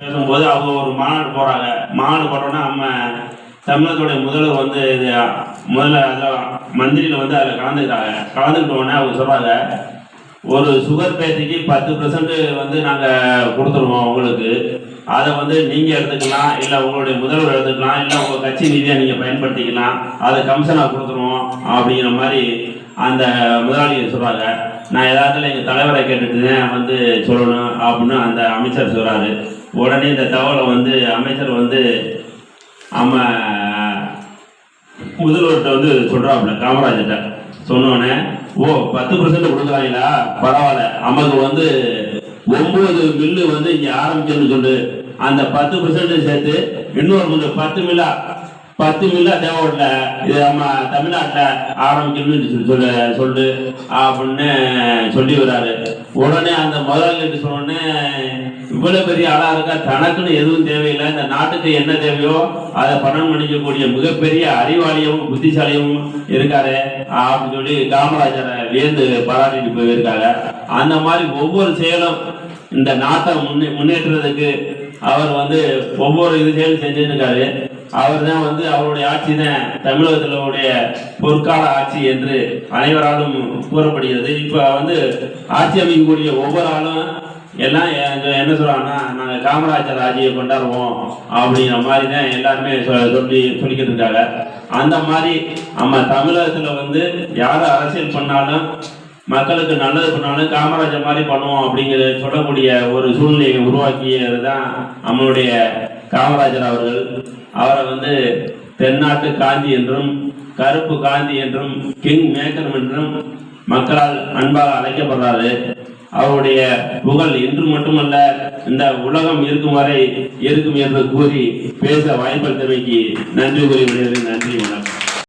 பேசும்போது அவங்க ஒரு மாநாடு போகிறாங்க. மாநாடு போட்டோன்னா நம்ம தமிழகத்துடைய முதல்வர் வந்து இது முதல்ல அதில் மந்திரியில் வந்து அதில் கலந்துக்கிட்டோடனே அவங்க சொல்கிறாங்க, ஒரு சுகர் பேசிக்கு 10% வந்து நாங்கள் கொடுத்துருவோம் உங்களுக்கு. அதை வந்து நீங்கள் எடுத்துக்கலாம், இல்லை உங்களுடைய முதல்வர் எடுத்துக்கலாம், இல்லை உங்கள் கட்சி நிதியை நீங்கள் பயன்படுத்திக்கலாம், அதை கமிஷனாக கொடுத்துருவோம் அப்படிங்கிற மாதிரி அந்த முதலாளி சொல்கிறாங்க. நான் ஏதாவது எங்கள் தலைவரை கேட்டுட்டு வந்து சொல்லணும் அப்படின்னு அந்த அமைச்சர் சொல்கிறாரு. உடனே இந்த தகவலை வந்து அமைச்சர் வந்து முதல்வர்கிட்ட வந்து சொல்கிறாப்புல, காமராஜர்கிட்ட சொன்னோன்னே, ஓ 10% கொடுக்குறாங்களா, பரவாயில்ல, நமக்கு வந்து 9 மில்லு வந்து இங்கே ஆரம்பிக்கணும்னு சொல்லு, அந்த 10% சேர்த்து இன்னொரு 10 மில்லா தேவையில்ல, இது நம்ம தமிழ்நாட்டில் ஆரம்பிக்கணும்னு சொல்லு அப்படின்னு சொல்லி வர்றாரு. உடனே அந்த முதலாளிகிட்ட சொன்னோடனே, இவ்வளவு பெரிய ஆளா இருக்கா, தனக்குன்னு எதுவும் தேவையில்லை, இந்த நாட்டுக்கு என்ன தேவையோ அதை பணம் பண்ணிக்கக்கூடிய மிகப்பெரிய அறிவாளியும் புத்திசாலியும் இருக்காரு அப்படின்னு சொல்லி காமராஜரை வியந்து பாராட்டிட்டு போயிருக்காங்க. அந்த மாதிரி ஒவ்வொரு செயலும் இந்த நாட்டை முன்னேற்றுறதுக்கு அவர் வந்து ஒவ்வொரு செயலும் செஞ்சிருக்காரு. அவர் தான் வந்து அவருடைய ஆட்சி தான் தமிழகத்தினுடைய பொற்கால ஆட்சி என்று அனைவராலும் கூறப்படுகிறது. இப்போ வந்து ஆட்சி அமைக்கக்கூடிய ஒவ்வொரு ஆளும் எல்லாம் என்ன சொல்றாங்கன்னா, நாங்கள் காமராஜர் ஆட்சியை கொண்டாடுவோம் அப்படிங்கிற மாதிரி தான் எல்லாருமே சொல்லிக்கிட்டு இருக்காங்க. அந்த மாதிரி நம்ம தமிழகத்தில் வந்து யாரும் அரசியல் பண்ணாலும் மக்களுக்கு நல்லது பண்ணாலும் காமராஜர் மாதிரி பண்ணுவோம் அப்படிங்கிற சொல்லக்கூடிய ஒரு சூழ்நிலையை உருவாக்கியது தான் நம்மளுடைய காமராஜர் அவர்கள். அவரை வந்து தென்னாட்டு காந்தி என்றும் கருப்பு காந்தி என்றும் கிங் மேக்கர் என்றும் மக்களால் அன்பாக அழைக்கப்படுறாரு. அவருடைய புகழ் இன்று மட்டுமல்ல, இந்த உலகம் இருக்கும் வரை இருக்கும் என்று கூறி பேச வாய்ப்பளித்தமைக்கு நன்றி கூறி விடுகிறேன். நன்றி, வணக்கம்.